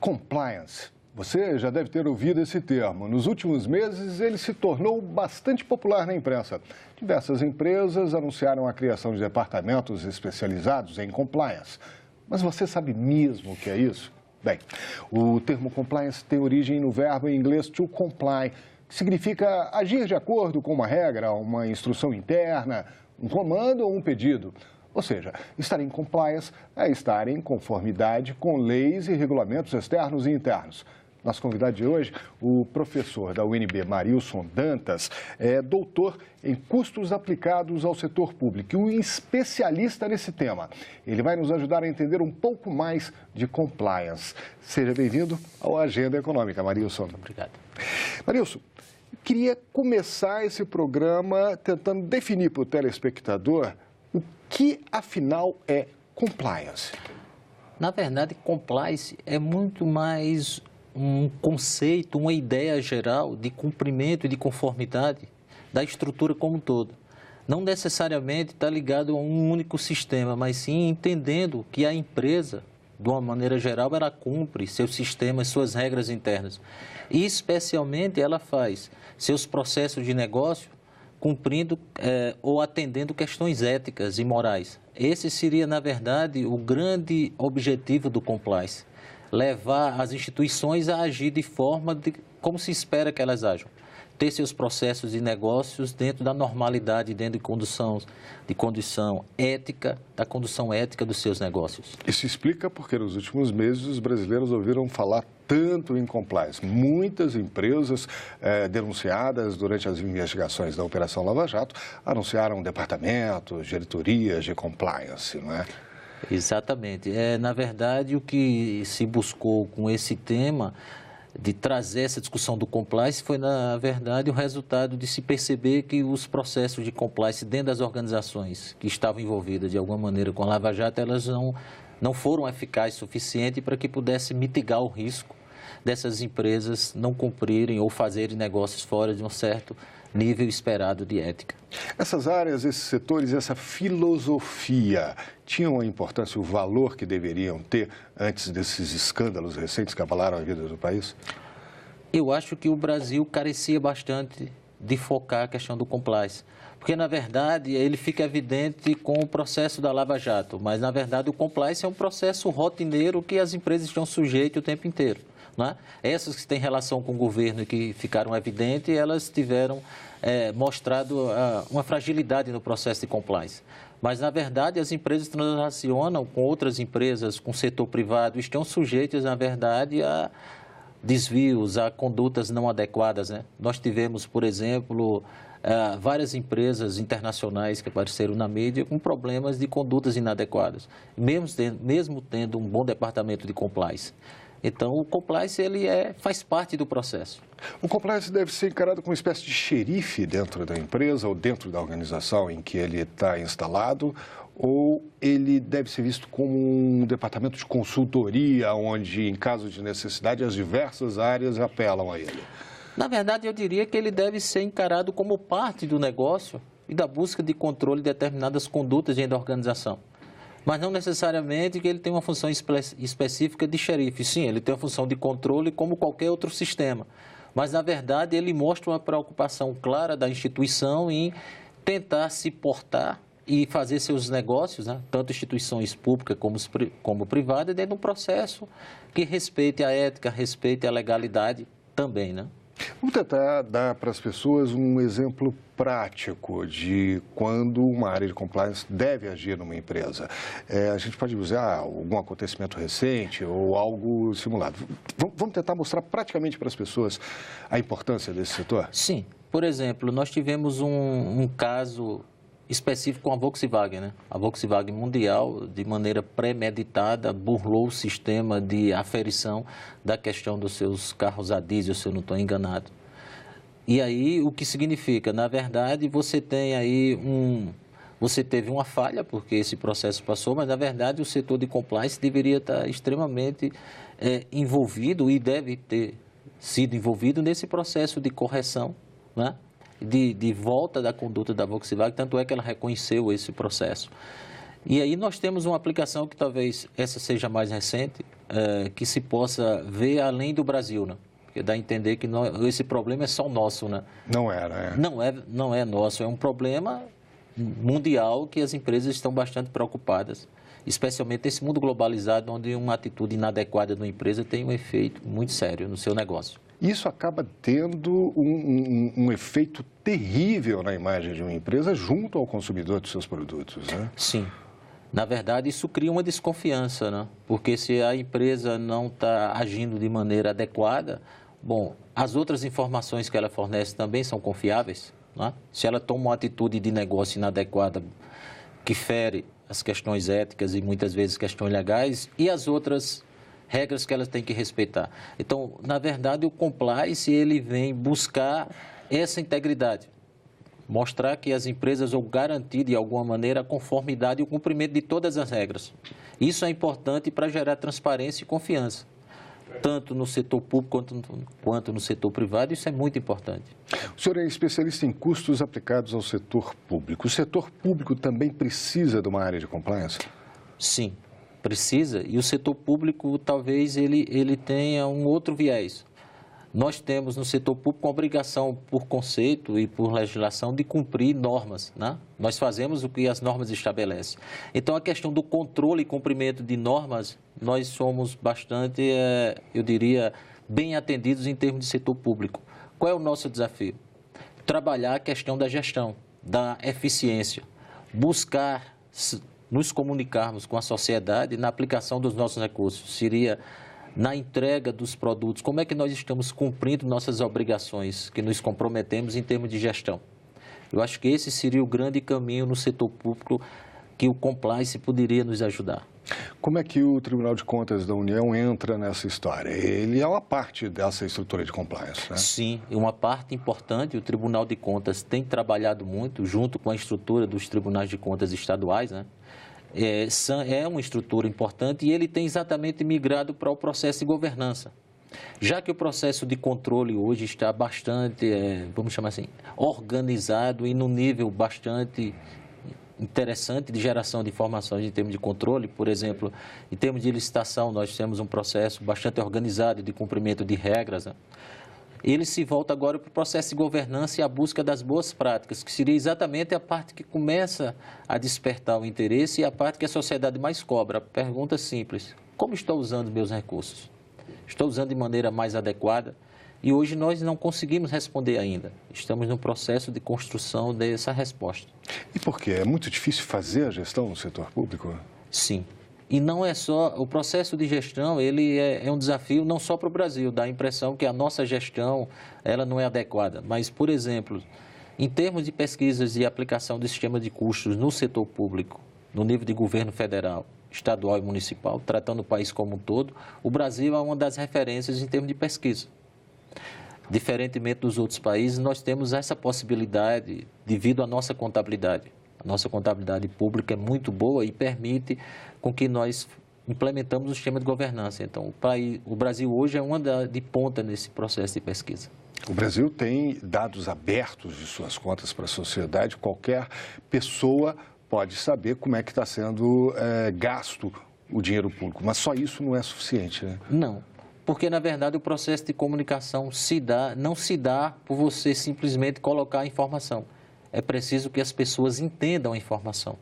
Compliance. Você já deve ter ouvido esse termo. Nos últimos meses, ele se tornou bastante popular na imprensa. Diversas empresas anunciaram a criação de departamentos especializados em compliance. Mas você sabe mesmo o que é isso? Bem, o termo compliance tem origem no verbo em inglês to comply, que significa agir de acordo com uma regra, uma instrução interna, um comando ou um pedido. Ou seja, estar em compliance é estar em conformidade com leis e regulamentos externos e internos. Nosso convidado de hoje, o professor da UNB, Marilson Dantas, é doutor em custos aplicados ao setor público e um especialista nesse tema. Ele vai nos ajudar a entender um pouco mais de compliance. Seja bem-vindo ao Agenda Econômica, Marilson. Obrigado. Marilson, queria começar esse programa tentando definir para o telespectador o que, afinal, é compliance. Na verdade, compliance é muito mais um conceito, uma ideia geral de cumprimento e de conformidade da estrutura como um todo. Não necessariamente está ligado a um único sistema, mas sim entendendo que a empresa, de uma maneira geral, ela cumpre seus sistemas, suas regras internas. E, especialmente, ela faz seus processos de negócio cumprindo ou atendendo questões éticas e morais. Esse seria, na verdade, o grande objetivo do compliance. Levar as instituições a agir de forma como se espera que elas ajam. Ter seus processos de negócios dentro da normalidade, dentro de condição ética, da condução ética dos seus negócios. Isso explica porque nos últimos meses os brasileiros ouviram falar tanto em compliance. Muitas empresas denunciadas durante as investigações da Operação Lava Jato anunciaram departamentos, diretorias de compliance, não é? Exatamente. Na verdade, o que se buscou com esse tema de trazer essa discussão do compliance foi, na verdade, o resultado de se perceber que os processos de compliance dentro das organizações que estavam envolvidas de alguma maneira com a Lava Jato, elas não foram eficazes o suficiente para que pudesse mitigar o risco dessas empresas não cumprirem ou fazerem negócios fora de um certo nível esperado de ética. Essas áreas, esses setores, essa filosofia tinham a importância, o valor que deveriam ter antes desses escândalos recentes que abalaram a vida do país? Eu acho que o Brasil carecia bastante de focar a questão do compliance. Porque, na verdade, ele fica evidente com o processo da Lava Jato, mas, na verdade, o compliance é um processo rotineiro que as empresas estão sujeitas o tempo inteiro. Não é? Essas que têm relação com o governo e que ficaram evidentes, elas tiveram mostrado uma fragilidade no processo de compliance. Mas, na verdade, as empresas transacionam com outras empresas, com o setor privado, estão sujeitas, na verdade, a desvios, a condutas não adequadas, né? Nós tivemos, por exemplo, várias empresas internacionais que apareceram na mídia com problemas de condutas inadequadas, mesmo tendo um bom departamento de compliance. Então, o compliance faz parte do processo. O compliance deve ser encarado como uma espécie de xerife dentro da empresa ou dentro da organização em que ele está instalado, ou ele deve ser visto como um departamento de consultoria, onde, em caso de necessidade, as diversas áreas apelam a ele? Na verdade, eu diria que ele deve ser encarado como parte do negócio e da busca de controle de determinadas condutas dentro da organização. Mas não necessariamente que ele tenha uma função específica de xerife. Sim, ele tem uma função de controle como qualquer outro sistema. Mas, na verdade, ele mostra uma preocupação clara da instituição em tentar se portar e fazer seus negócios, né, tanto instituições públicas como privadas, dentro de um processo que respeite a ética, respeite a legalidade também, né? Vamos tentar dar para as pessoas um exemplo prático de quando uma área de compliance deve agir numa empresa. A gente pode usar algum acontecimento recente ou algo simulado. Vamos tentar mostrar praticamente para as pessoas a importância desse setor? Sim. Por exemplo, nós tivemos um caso específico com a Volkswagen, né? A Volkswagen Mundial, de maneira premeditada, burlou o sistema de aferição da questão dos seus carros a diesel, se eu não estou enganado. E aí, o que significa? Na verdade, você tem aí você teve uma falha, porque esse processo passou, mas, na verdade, o setor de compliance deveria estar extremamente envolvido e deve ter sido envolvido nesse processo de correção, né? De volta da conduta da Volkswagen, tanto é que ela reconheceu esse processo. E aí nós temos uma aplicação que talvez essa seja mais recente, que se possa ver além do Brasil, né? Porque dá a entender que esse problema é só nosso, né? Não era, Não é nosso, é um problema mundial que as empresas estão bastante preocupadas, especialmente nesse mundo globalizado, onde uma atitude inadequada de uma empresa tem um efeito muito sério no seu negócio. Isso acaba tendo um efeito terrível na imagem de uma empresa junto ao consumidor de seus produtos, né? Sim. Na verdade, isso cria uma desconfiança, né? Porque se a empresa não está agindo de maneira adequada, bom, as outras informações que ela fornece também são confiáveis, né? Se ela toma uma atitude de negócio inadequada que fere as questões éticas e muitas vezes questões legais e as outras regras que ela tem que respeitar. Então, na verdade, o compliance, ele vem buscar essa integridade. Mostrar que as empresas vão garantir, de alguma maneira, a conformidade e o cumprimento de todas as regras. Isso é importante para gerar transparência e confiança, tanto no setor público quanto no setor privado. Isso é muito importante. O senhor é especialista em custos aplicados ao setor público. O setor público também precisa de uma área de compliance? Sim, precisa. E o setor público, talvez, ele tenha um outro viés. Nós temos no setor público a obrigação, por conceito e por legislação, de cumprir normas, né? Nós fazemos o que as normas estabelecem. Então, a questão do controle e cumprimento de normas, nós somos bastante, eu diria, bem atendidos em termos de setor público. Qual é o nosso desafio? Trabalhar a questão da gestão, da eficiência, buscar nos comunicarmos com a sociedade na aplicação dos nossos recursos. Seria na entrega dos produtos, como é que nós estamos cumprindo nossas obrigações, que nos comprometemos em termos de gestão. Eu acho que esse seria o grande caminho no setor público que o compliance poderia nos ajudar. Como é que o Tribunal de Contas da União entra nessa história? Ele é uma parte dessa estrutura de compliance, né? Sim, é uma parte importante. O Tribunal de Contas tem trabalhado muito junto com a estrutura dos tribunais de contas estaduais, né? É uma estrutura importante e ele tem exatamente migrado para o processo de governança. Já que o processo de controle hoje está bastante, vamos chamar assim, organizado e num nível bastante interessante de geração de informações em termos de controle, por exemplo, em termos de licitação, nós temos um processo bastante organizado de cumprimento de regras, né? Ele se volta agora para o processo de governança e a busca das boas práticas, que seria exatamente a parte que começa a despertar o interesse e a parte que a sociedade mais cobra. Pergunta simples: como estou usando meus recursos? Estou usando de maneira mais adequada? E hoje nós não conseguimos responder ainda. Estamos no processo de construção dessa resposta. E por quê? É muito difícil fazer a gestão no setor público? Sim. E não é só, o processo de gestão, ele é um desafio não só para o Brasil, dá a impressão que a nossa gestão, ela não é adequada. Mas, por exemplo, em termos de pesquisas e aplicação do sistema de custos no setor público, no nível de governo federal, estadual e municipal, tratando o país como um todo, o Brasil é uma das referências em termos de pesquisa. Diferentemente dos outros países, nós temos essa possibilidade devido à nossa contabilidade. A nossa contabilidade pública é muito boa e permite com que nós implementamos o sistema de governança. Então, o Brasil hoje é uma de ponta nesse processo de pesquisa. O Brasil tem dados abertos de suas contas para a sociedade. Qualquer pessoa pode saber como é que está sendo gasto o dinheiro público. Mas só isso não é suficiente, né? Não. Porque, na verdade, o processo de comunicação não se dá por você simplesmente colocar a informação. É preciso que as pessoas entendam a informação.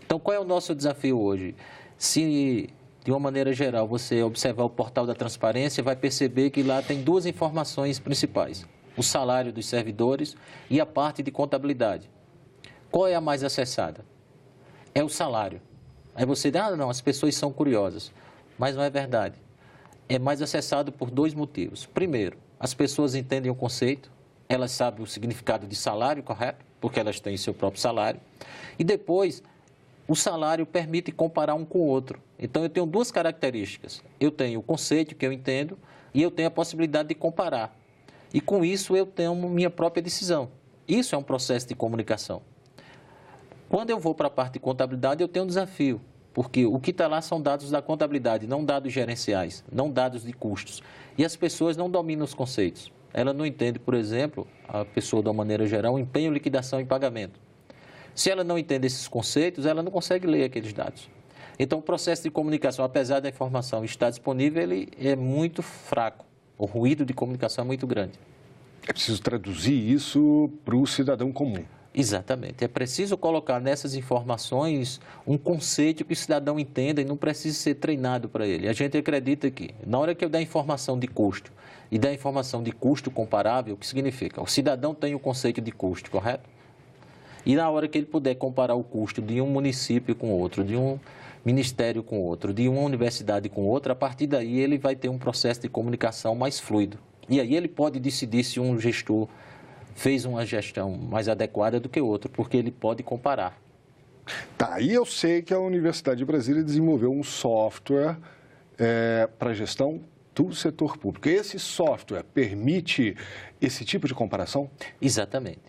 Então, qual é o nosso desafio hoje? Se, de uma maneira geral, você observar o portal da transparência, vai perceber que lá tem duas informações principais: o salário dos servidores e a parte de contabilidade. Qual é a mais acessada? É o salário. Aí você diz, não, as pessoas são curiosas. Mas não é verdade. É mais acessado por dois motivos. Primeiro, as pessoas entendem o conceito, elas sabem o significado de salário, correto? Porque elas têm seu próprio salário. E depois, o salário permite comparar um com o outro. Então, eu tenho duas características. Eu tenho o conceito que eu entendo e eu tenho a possibilidade de comparar. E com isso, eu tenho minha própria decisão. Isso é um processo de comunicação. Quando eu vou para a parte de contabilidade, eu tenho um desafio. Porque o que está lá são dados da contabilidade, não dados gerenciais, não dados de custos. E as pessoas não dominam os conceitos. Ela não entende, por exemplo, a pessoa, de uma maneira geral, empenho, liquidação e pagamento. Se ela não entende esses conceitos, ela não consegue ler aqueles dados. Então, o processo de comunicação, apesar da informação estar disponível, ele é muito fraco. O ruído de comunicação é muito grande. É preciso traduzir isso para o cidadão comum. Exatamente. É preciso colocar nessas informações um conceito que o cidadão entenda e não precisa ser treinado para ele. A gente acredita que, na hora que eu der informação de custo e der informação de custo comparável, o que significa? O cidadão tem o conceito de custo, correto? E na hora que ele puder comparar o custo de um município com outro, de um ministério com outro, de uma universidade com outra, a partir daí ele vai ter um processo de comunicação mais fluido. E aí ele pode decidir se um gestor fez uma gestão mais adequada do que outro, porque ele pode comparar. Tá, e eu sei que a Universidade de Brasília desenvolveu um software para a gestão do setor público. Esse software permite esse tipo de comparação? Exatamente.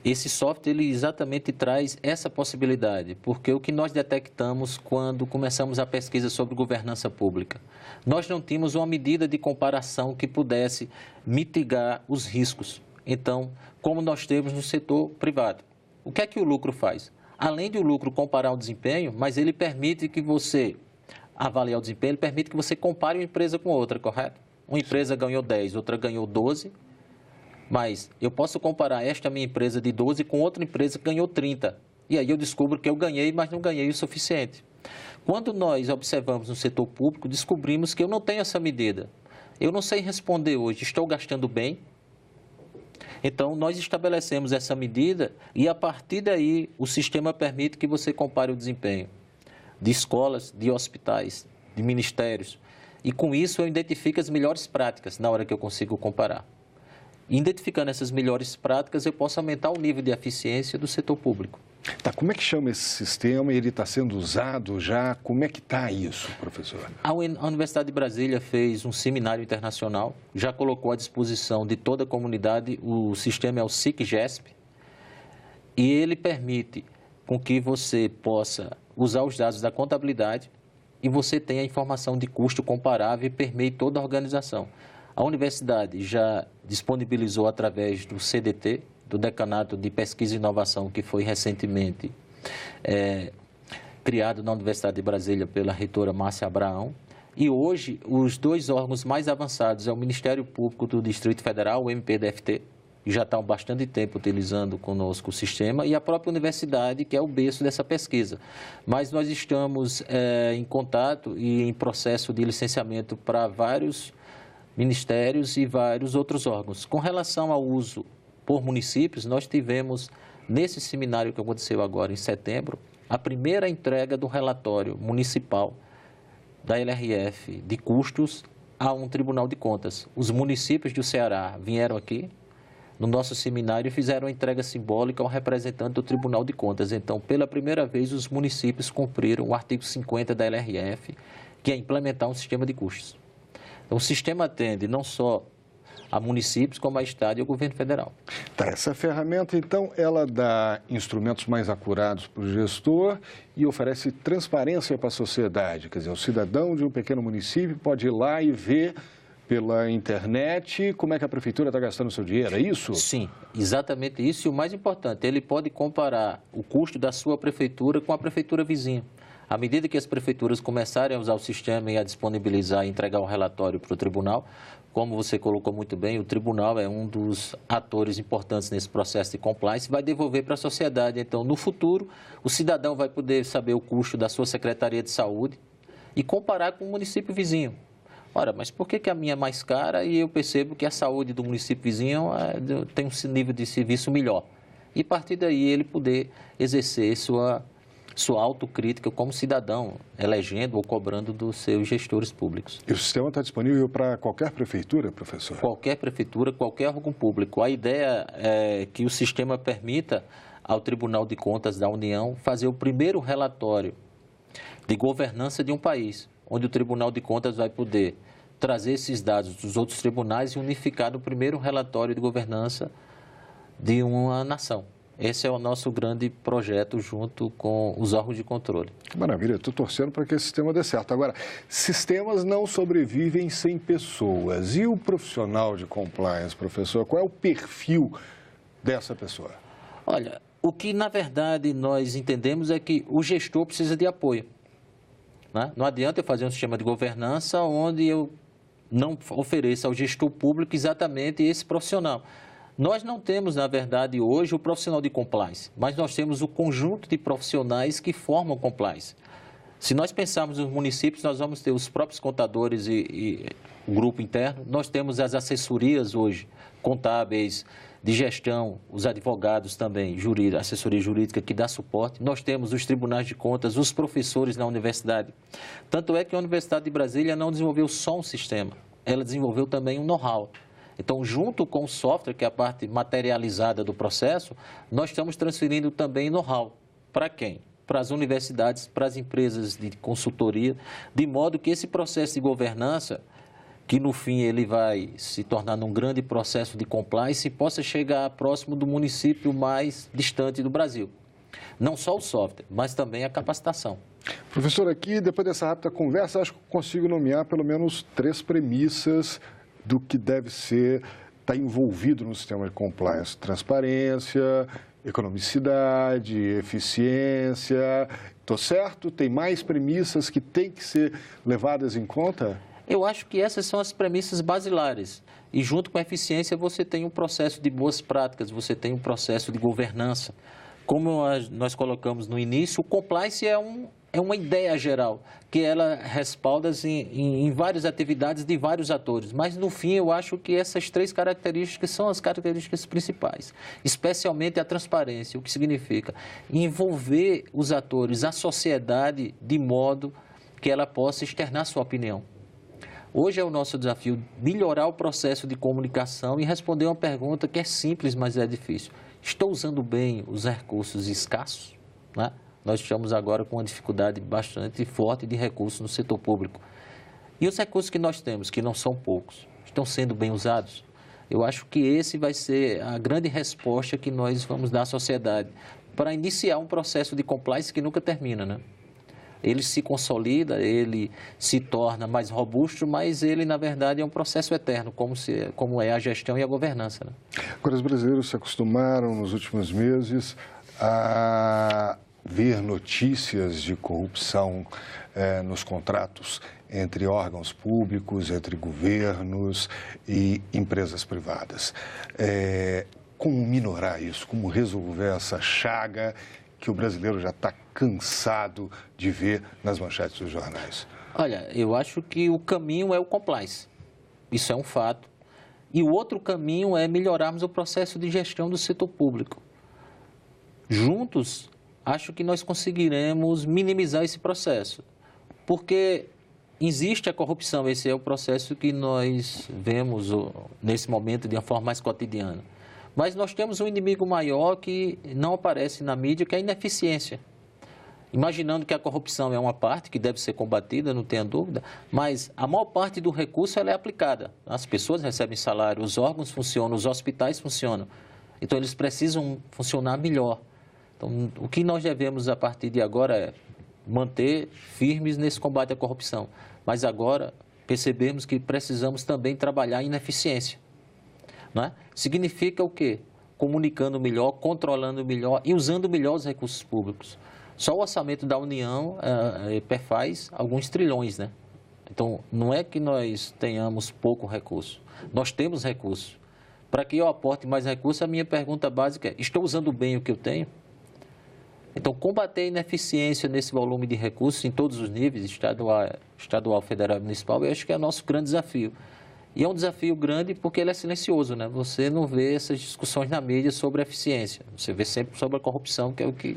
Esse software, ele exatamente traz essa possibilidade, porque o que nós detectamos quando começamos a pesquisa sobre governança pública, nós não tínhamos uma medida de comparação que pudesse mitigar os riscos. Então, como nós temos no setor privado. O que é que o lucro faz? Além de o lucro comparar o desempenho, mas ele permite que você avaliar o desempenho, ele permite que você compare uma empresa com outra, correto? Uma empresa ganhou 10, outra ganhou 12, mas eu posso comparar esta minha empresa de 12 com outra empresa que ganhou 30. E aí eu descubro que eu ganhei, mas não ganhei o suficiente. Quando nós observamos no setor público, descobrimos que eu não tenho essa medida. Eu não sei responder hoje, estou gastando bem? Então, nós estabelecemos essa medida e, a partir daí, o sistema permite que você compare o desempenho de escolas, de hospitais, de ministérios. E, com isso, eu identifico as melhores práticas na hora que eu consigo comparar. Identificando essas melhores práticas, eu posso aumentar o nível de eficiência do setor público. Tá, como é que chama esse sistema? Ele está sendo usado já? Como é que está isso, professor? A Universidade de Brasília fez um seminário internacional, já colocou à disposição de toda a comunidade, o sistema é o SIC-GESP, e ele permite com que você possa usar os dados da contabilidade e você tenha a informação de custo comparável e permeie toda a organização. A universidade já disponibilizou através do CDT, do Decanato de Pesquisa e Inovação, que foi recentemente criado na Universidade de Brasília pela reitora Márcia Abraão. E hoje, os dois órgãos mais avançados é o Ministério Público do Distrito Federal, o MPDFT, que já está há bastante tempo utilizando conosco o sistema, e a própria universidade, que é o berço dessa pesquisa. Mas nós estamos em contato e em processo de licenciamento para vários ministérios e vários outros órgãos. Com relação ao uso por municípios, nós tivemos, nesse seminário que aconteceu agora em setembro, a primeira entrega do relatório municipal da LRF de custos a um Tribunal de Contas. Os municípios do Ceará vieram aqui no nosso seminário e fizeram uma entrega simbólica ao representante do Tribunal de Contas. Então, pela primeira vez, os municípios cumpriram o artigo 50 da LRF, que é implementar um sistema de custos. Então, o sistema atende não só a municípios, como a Estado e ao governo federal. Tá, essa ferramenta, então, ela dá instrumentos mais acurados para o gestor e oferece transparência para a sociedade. Quer dizer, o cidadão de um pequeno município pode ir lá e ver pela internet como é que a prefeitura está gastando o seu dinheiro, é isso? Sim, exatamente isso. E o mais importante, ele pode comparar o custo da sua prefeitura com a prefeitura vizinha. À medida que as prefeituras começarem a usar o sistema e a disponibilizar e entregar o relatório para o tribunal, como você colocou muito bem, o tribunal é um dos atores importantes nesse processo de compliance e vai devolver para a sociedade. Então, no futuro, o cidadão vai poder saber o custo da sua Secretaria de Saúde e comparar com o município vizinho. Ora, mas por que a minha é mais cara e eu percebo que a saúde do município vizinho tem um nível de serviço melhor? E a partir daí ele poder exercer sua autocrítica como cidadão, elegendo ou cobrando dos seus gestores públicos. E o sistema está disponível para qualquer prefeitura, professor? Qualquer prefeitura, qualquer órgão público. A ideia é que o sistema permita ao Tribunal de Contas da União fazer o primeiro relatório de governança de um país, onde o Tribunal de Contas vai poder trazer esses dados dos outros tribunais e unificar no primeiro relatório de governança de uma nação. Esse é o nosso grande projeto junto com os órgãos de controle. Que maravilha, estou torcendo para que esse sistema dê certo. Agora, sistemas não sobrevivem sem pessoas. E o profissional de compliance, professor, qual é o perfil dessa pessoa? Olha, o que na verdade nós entendemos é que o gestor precisa de apoio, né? Não adianta eu fazer um sistema de governança onde eu não ofereça ao gestor público exatamente esse profissional. Nós não temos, na verdade, hoje o profissional de compliance, mas nós temos o conjunto de profissionais que formam compliance. Se nós pensarmos nos municípios, nós vamos ter os próprios contadores e o grupo interno, nós temos as assessorias hoje, contábeis, de gestão, os advogados também, assessoria jurídica que dá suporte. Nós temos os tribunais de contas, os professores na universidade. Tanto é que a Universidade de Brasília não desenvolveu só um sistema, ela desenvolveu também um know-how. Então, junto com o software, que é a parte materializada do processo, nós estamos transferindo também know-how. Para quem? Para as universidades, para as empresas de consultoria, de modo que esse processo de governança, que no fim ele vai se tornar um grande processo de compliance, possa chegar próximo do município mais distante do Brasil. Não só o software, mas também a capacitação. Professor, aqui, depois dessa rápida conversa, acho que consigo nomear pelo menos 3 premissas do que deve estar envolvido no sistema de compliance: transparência, economicidade, eficiência. Estou certo? Tem mais premissas que têm que ser levadas em conta? Eu acho que essas são as premissas basilares. E junto com a eficiência você tem um processo de boas práticas, você tem um processo de governança. Como nós colocamos no início, o compliance é uma ideia geral, que ela respalda em várias atividades de vários atores. Mas, no fim, eu acho que essas 3 características são as características principais, especialmente a transparência, o que significa envolver os atores, a sociedade, de modo que ela possa externar sua opinião. Hoje é o nosso desafio melhorar o processo de comunicação e responder uma pergunta que é simples, mas é difícil. Estou usando bem os recursos escassos, né? Nós estamos agora com uma dificuldade bastante forte de recursos no setor público. E os recursos que nós temos, que não são poucos, estão sendo bem usados? Eu acho que esse vai ser a grande resposta que nós vamos dar à sociedade para iniciar um processo de compliance que nunca termina, né? Ele se consolida, ele se torna mais robusto, mas ele, na verdade, é um processo eterno, como é a gestão e a governança, né? Agora, os brasileiros se acostumaram nos últimos meses a ver notícias de corrupção nos contratos entre órgãos públicos, entre governos e empresas privadas. Como minorar isso? Como resolver essa chaga que o brasileiro já está cansado de ver nas manchetes dos jornais? Olha, eu acho que o caminho é o compliance. Isso é um fato. E o outro caminho é melhorarmos o processo de gestão do setor público. Juntos, acho que nós conseguiremos minimizar esse processo. Porque existe a corrupção, esse é o processo que nós vemos nesse momento de uma forma mais cotidiana. Mas nós temos um inimigo maior que não aparece na mídia, que é a ineficiência. Imaginando que a corrupção é uma parte que deve ser combatida, não tenha dúvida, mas a maior parte do recurso ela é aplicada. As pessoas recebem salário, os órgãos funcionam, os hospitais funcionam. Então, eles precisam funcionar melhor. Então, o que nós devemos, a partir de agora, é manter firmes nesse combate à corrupção. Mas agora, percebemos que precisamos também trabalhar em ineficiência. Não é? Significa o quê? Comunicando melhor, controlando melhor e usando melhor os recursos públicos. Só o orçamento da União perfaz alguns trilhões, né? Então, não é que nós tenhamos pouco recurso. Nós temos recursos. Para que eu aporte mais recursos, a minha pergunta básica é: estou usando bem o que eu tenho? Então, combater a ineficiência nesse volume de recursos em todos os níveis, estadual, federal e municipal, eu acho que é o nosso grande desafio. E é um desafio grande porque ele é silencioso, né? Você não vê essas discussões na mídia sobre a eficiência. Você vê sempre sobre a corrupção, que é o que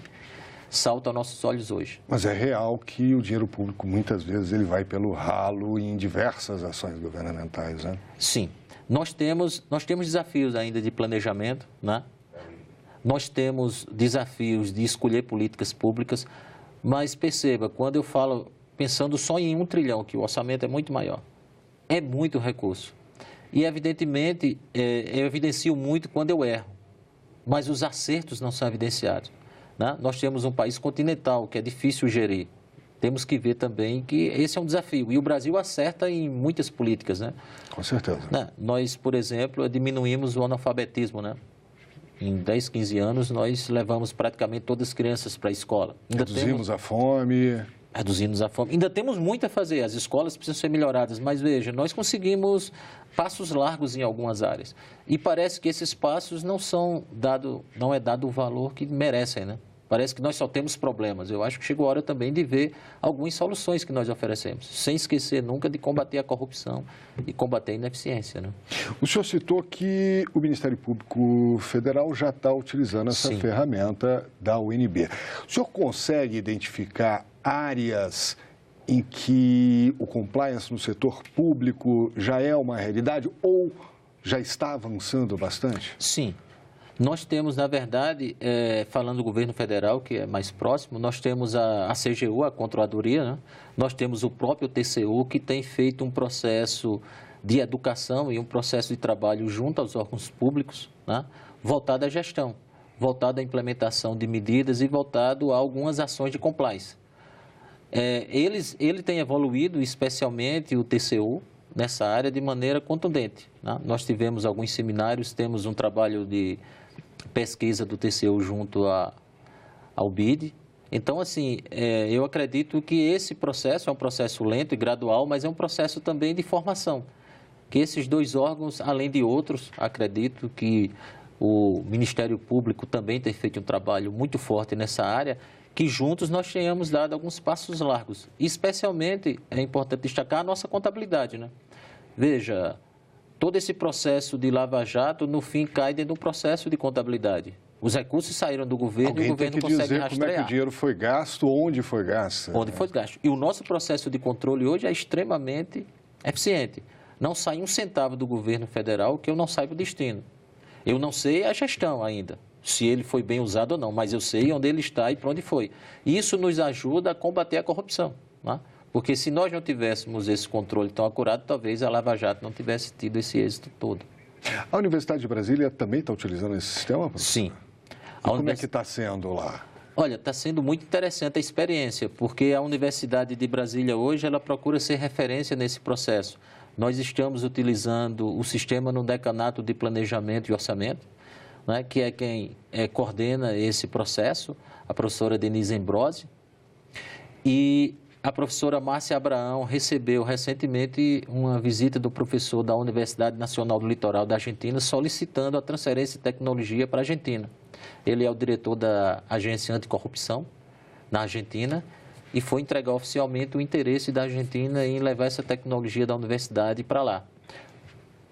salta aos nossos olhos hoje. Mas é real que o dinheiro público, muitas vezes, ele vai pelo ralo em diversas ações governamentais, né? Sim. Nós temos desafios ainda de planejamento, né? Nós temos desafios de escolher políticas públicas, mas perceba, quando eu falo pensando só em 1 trilhão, que o orçamento é muito maior, é muito recurso. E, evidentemente, eu evidencio muito quando eu erro, mas os acertos não são evidenciados, né? Nós temos um país continental que é difícil gerir. Temos que ver também que esse é um desafio. E o Brasil acerta em muitas políticas, né? Com certeza. Nós, por exemplo, diminuímos o analfabetismo, né? Em 10, 15 anos, nós levamos praticamente todas as crianças para a escola. Reduzimos a fome. Reduzimos a fome. Ainda temos muito a fazer, as escolas precisam ser melhoradas, mas veja, nós conseguimos passos largos em algumas áreas. E parece que esses passos não é dado o valor que merecem, né? Parece que nós só temos problemas. Eu acho que chegou a hora também de ver algumas soluções que nós oferecemos, sem esquecer nunca de combater a corrupção e combater a ineficiência, né? O senhor citou que o Ministério Público Federal já está utilizando essa ferramenta da UNB. O senhor consegue identificar áreas em que o compliance no setor público já é uma realidade ou já está avançando bastante? Sim. Nós temos, na verdade, falando do governo federal, que é mais próximo, nós temos a CGU, a Controladoria, né? Nós temos o próprio TCU, que tem feito um processo de educação e um processo de trabalho junto aos órgãos públicos, né? Voltado à gestão, voltado à implementação de medidas e voltado a algumas ações de compliance. Ele tem evoluído, especialmente o TCU, nessa área de maneira contundente, né? Nós tivemos alguns seminários, temos um trabalho de pesquisa do TCU junto ao BID. Então, assim, eu acredito que esse processo é um processo lento e gradual, mas é um processo também de formação. Que esses dois órgãos, além de outros, acredito que o Ministério Público também tem feito um trabalho muito forte nessa área, que juntos nós tenhamos dado alguns passos largos. E, especialmente, é importante destacar a nossa contabilidade, né? Veja, todo esse processo de Lava Jato, no fim, cai dentro do processo de contabilidade. Os recursos saíram do governo e o governo consegue rastrear. Alguém tem que dizer como é que o dinheiro foi gasto, onde foi gasto. Onde foi gasto. E o nosso processo de controle hoje é extremamente eficiente. Não sai um centavo do governo federal que eu não saiba o destino. Eu não sei a gestão ainda, se ele foi bem usado ou não, mas eu sei onde ele está e para onde foi. Isso nos ajuda a combater a corrupção, né? Porque se nós não tivéssemos esse controle tão acurado, talvez a Lava Jato não tivesse tido esse êxito todo. A Universidade de Brasília também está utilizando esse sistema, professor? Sim. Como é que está sendo lá? Olha, está sendo muito interessante a experiência, porque a Universidade de Brasília hoje, ela procura ser referência nesse processo. Nós estamos utilizando o sistema no Decanato de Planejamento e Orçamento, né, que é quem coordena esse processo, a professora Denise Ambrosi, e a professora Márcia Abraão recebeu recentemente uma visita do professor da Universidade Nacional do Litoral da Argentina solicitando a transferência de tecnologia para a Argentina. Ele é o diretor da Agência Anticorrupção na Argentina e foi entregar oficialmente o interesse da Argentina em levar essa tecnologia da universidade para lá.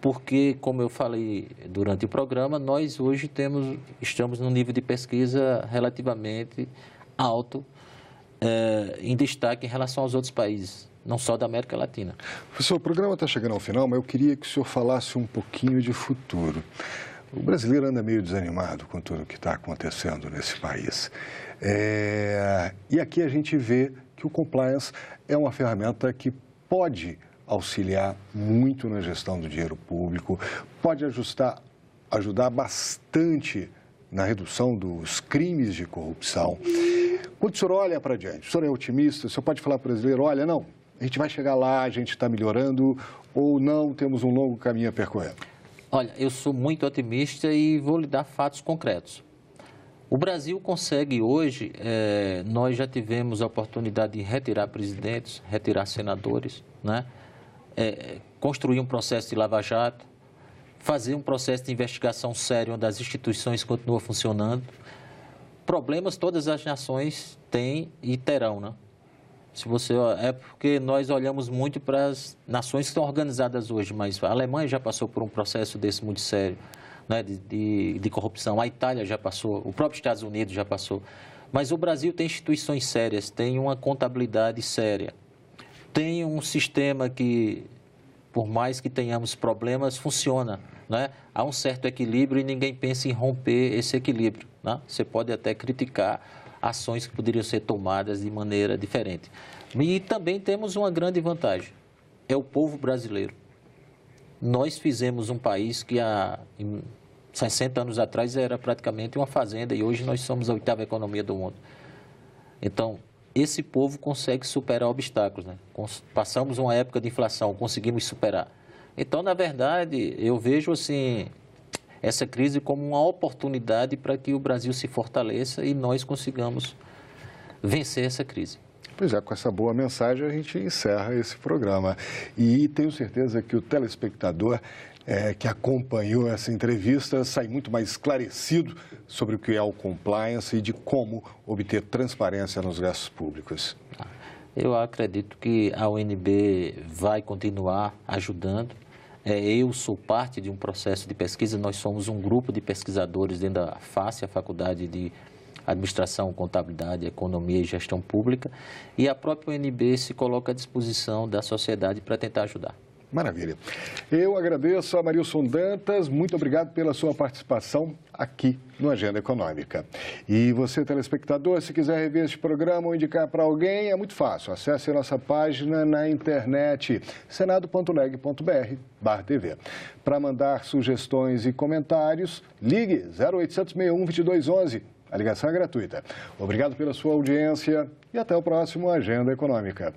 Porque, como eu falei durante o programa, nós hoje estamos num nível de pesquisa relativamente alto, em destaque em relação aos outros países, não só da América Latina. Professor, o programa está chegando ao final, mas eu queria que o senhor falasse um pouquinho de futuro. O brasileiro anda meio desanimado com tudo o que está acontecendo nesse país. E aqui a gente vê que o compliance é uma ferramenta que pode auxiliar muito na gestão do dinheiro público, pode ajudar bastante na redução dos crimes de corrupção. Quando o senhor olha para diante, o senhor é otimista, o senhor pode falar para o brasileiro, olha, não, a gente vai chegar lá, a gente está melhorando, ou não, temos um longo caminho a percorrer? Olha, eu sou muito otimista e vou lhe dar fatos concretos. O Brasil consegue hoje, nós já tivemos a oportunidade de retirar presidentes, retirar senadores, né? Construir um processo de lava-jato, fazer um processo de investigação sério onde as instituições continuam funcionando. Problemas todas as nações têm e terão, né? É porque nós olhamos muito para as nações que estão organizadas hoje, mas a Alemanha já passou por um processo desse muito sério, né, de corrupção, a Itália já passou, o próprio Estados Unidos já passou. Mas o Brasil tem instituições sérias, tem uma contabilidade séria, tem um sistema que, por mais que tenhamos problemas, funciona, né? Há um certo equilíbrio e ninguém pensa em romper esse equilíbrio, né? Você pode até criticar ações que poderiam ser tomadas de maneira diferente. E também temos uma grande vantagem, é o povo brasileiro. Nós fizemos um país que há 60 anos atrás era praticamente uma fazenda e hoje nós somos a 8ª economia do mundo. Então, esse povo consegue superar obstáculos, né? Passamos uma época de inflação, conseguimos superar. Então, na verdade, eu vejo assim, essa crise como uma oportunidade para que o Brasil se fortaleça e nós consigamos vencer essa crise. Pois é, com essa boa mensagem a gente encerra esse programa. E tenho certeza que o telespectador que acompanhou essa entrevista sai muito mais esclarecido sobre o que é o compliance e de como obter transparência nos gastos públicos. Eu acredito que a UNB vai continuar ajudando. Eu sou parte de um processo de pesquisa, nós somos um grupo de pesquisadores dentro da FACE, a Faculdade de Administração, Contabilidade, Economia e Gestão Pública, e a própria UNB se coloca à disposição da sociedade para tentar ajudar. Maravilha. Eu agradeço a Marilson Dantas, muito obrigado pela sua participação aqui no Agenda Econômica. E você, telespectador, se quiser rever este programa ou indicar para alguém, é muito fácil. Acesse a nossa página na internet, senado.leg.br/tv. Para mandar sugestões e comentários, ligue 0800 61 2211. A ligação é gratuita. Obrigado pela sua audiência e até o próximo Agenda Econômica.